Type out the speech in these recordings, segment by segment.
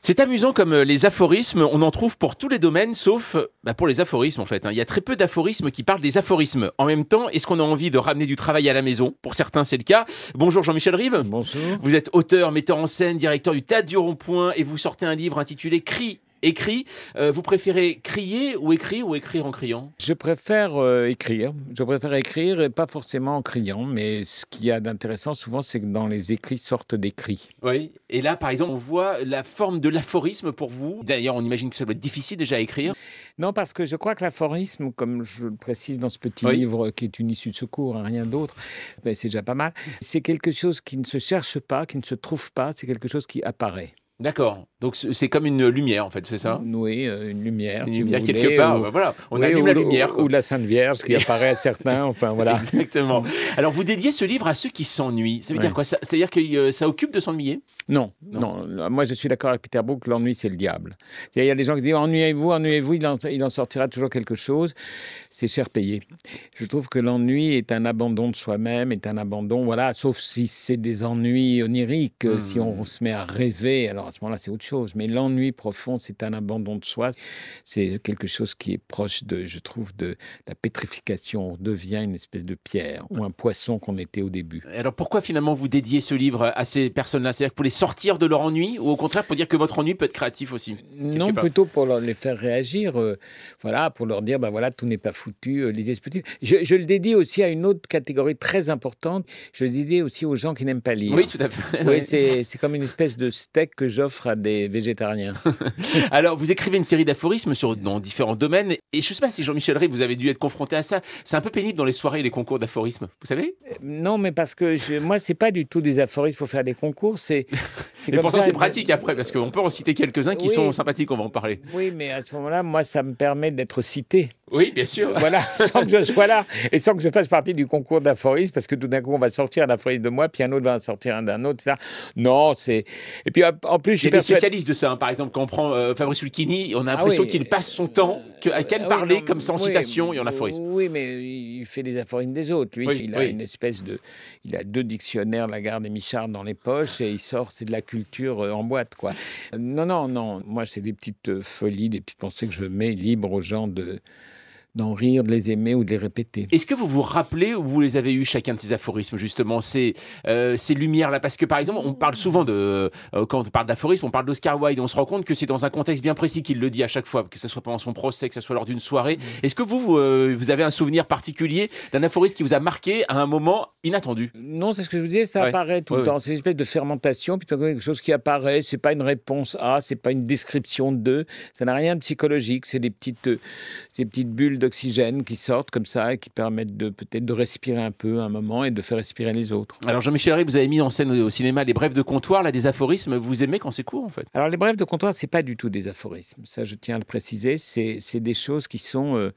C'est amusant comme les aphorismes, on en trouve pour tous les domaines, sauf pour les aphorismes en fait. Il y a très peu d'aphorismes qui parlent des aphorismes. En même temps, est-ce qu'on a envie de ramener du travail à la maison? Pour certains, c'est le cas. Bonjour Jean-Michel Rive. Bonjour. Vous êtes auteur, metteur en scène, directeur du Théâtre du Rond-Point et vous sortez un livre intitulé Cri. Écrit, vous préférez crier ou écrire en criant? Je préfère écrire. Je préfère écrire et pas forcément en criant. Mais ce qu'il y a d'intéressant souvent, c'est que dans les écrits sortent des cris. Oui, et là par exemple, on voit la forme de l'aphorisme pour vous. D'ailleurs, on imagine que ça doit être difficile déjà à écrire. Non, parce que je crois que l'aphorisme, comme je le précise dans ce petit Oui. livre qui est une issue de secours, rien d'autre, ben, c'est déjà pas mal. C'est quelque chose qui ne se cherche pas, qui ne se trouve pas, c'est quelque chose qui apparaît. D'accord, donc c'est comme une lumière en fait, c'est ça? Oui, une lumière, Une si vous lumière voulez. quelque part, voilà, on Oui, allume la lumière. ou la Sainte Vierge qui apparaît à certains, enfin voilà. Exactement. Alors, vous dédiez ce livre à ceux qui s'ennuient. Ça veut Ouais. dire quoi? Ça veut dire que ça occupe de s'ennuyer? Non, Non. non. Moi, je suis d'accord avec Peter Brook, l'ennui, c'est le diable. Il y a des gens qui disent ennuyez-vous, il en sortira toujours quelque chose. C'est cher payé. Je trouve que l'ennui est un abandon de soi-même, est un abandon, voilà, sauf si c'est des ennuis oniriques, si on se met à rêver, alors à ce moment-là, c'est autre chose. Mais l'ennui profond, c'est un abandon de soi. C'est quelque chose qui est proche je trouve, de la pétrification. On devient une espèce de pierre ou un poisson qu'on était au début. Alors, pourquoi finalement vous dédiez ce livre à ces personnes-là? C'est-à-dire pour les sortir de leur ennui ou au contraire pour dire que votre ennui peut être créatif aussi? Non, Quelque part. plutôt pour les faire réagir, voilà, pour leur dire, voilà, tout n'est pas foutu, lisez ce petit. Je le dédie aussi à une autre catégorie très importante. Je le dédie aussi aux gens qui n'aiment pas lire. Oui, tout à fait. Oui, Oui. c'est comme une espèce de steak que j'offre à des végétariens. Alors, vous écrivez une série d'aphorismes dans différents domaines. Et je ne sais pas si Jean-Michel Rey, vous avez dû être confronté à ça. C'est un peu pénible dans les soirées et les concours d'aphorismes. Vous savez? Non, mais parce que moi, c'est pas du tout des aphorismes pour faire des concours. Mais comme pourtant, ça, c'est pratique après, parce qu'on peut en citer quelques-uns qui Oui. sont sympathiques, on va en parler. Oui, mais à ce moment-là, moi, ça me permet d'être cité. Oui, bien sûr. Voilà, sans que je sois là et sans que je fasse partie du concours d'aphorismes, parce que tout d'un coup, on va sortir un aphorisme de moi, puis un autre va en sortir un d'un autre, etc. Non, c'est... Et puis, en plus, je Il y suis a des persuadé... spécialistes de ça. Par exemple, quand on prend Fabrice Lucchini, on a Ah l'impression oui. qu'il passe son temps à qu'elle Ah oui, parler non, comme ça en oui, citation et en aphorisme. Oui, mais il fait des aphorismes des autres. Lui, Oui, il a oui. une espèce de... Il a 2 dictionnaires Lagarde et Michard dans les poches et il sort, c'est de la culture en boîte, quoi. Non. Moi, c'est des petites folies, des petites pensées que je mets libres aux gens d'en rire, de les aimer ou de les répéter. Est-ce que vous vous rappelez où vous les avez eus chacun de ces aphorismes, justement, ces lumières-là? Parce que, par exemple, on parle souvent quand on parle d'aphorisme, on parle d'Oscar Wilde, et on se rend compte que c'est dans un contexte bien précis qu'il le dit à chaque fois, que ce soit pendant son procès, que ce soit lors d'une soirée. Est-ce que vous avez un souvenir particulier d'un aphorisme qui vous a marqué à un moment inattendu? Non, c'est ce que je vous disais, ça Ouais. apparaît tout le temps. C'est une espèce de fermentation, puis tout d'un coup, quelque chose qui apparaît. C'est pas une réponse à, c'est pas une description de. Ça n'a rien de psychologique. C'est ces petites bulles d'oxygène qui sortent comme ça et qui permettent peut-être de respirer un peu un moment et de faire respirer les autres. Alors, Jean-Michel Rey, vous avez mis en scène au cinéma les brèves de comptoir, là, des aphorismes. Vous aimez quand c'est court, en fait? Alors, les brèves de comptoir, c'est pas du tout des aphorismes. Ça, je tiens à le préciser. C'est des choses qui sont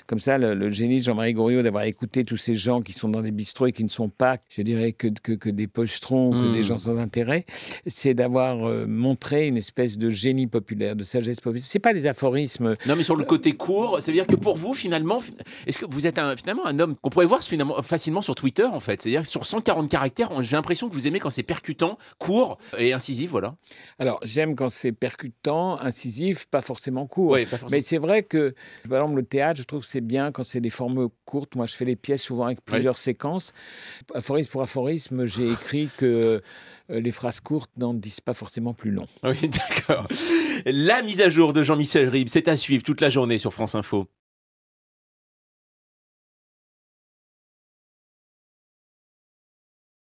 comme ça, le génie de Jean-Marie Goriot d'avoir écouté tous ces gens qui sont dans des bistrots et qui ne sont pas, je dirais, que des pochetrons, que des gens sans intérêt. C'est d'avoir montré une espèce de génie populaire, de sagesse populaire. C'est pas des aphorismes. Non, mais sur le côté court, ça veut dire que pour vous, finalement, est-ce que vous êtes finalement un homme qu'on pourrait voir finalement facilement sur Twitter, en fait? C'est-à-dire que sur 140 caractères, j'ai l'impression que vous aimez quand c'est percutant, court et incisif, voilà. Alors, j'aime quand c'est percutant, incisif, pas forcément court. Oui, pas forcément. Mais c'est vrai que, par exemple, le théâtre, je trouve que c'est bien quand c'est des formes courtes. Moi, je fais les pièces souvent avec plusieurs séquences. Aphorisme pour aphorisme, j'ai écrit que les phrases courtes n'en disent pas forcément plus long. Oui, d'accord. La mise à jour de Jean-Michel Ribes, c'est à suivre toute la journée sur France Info.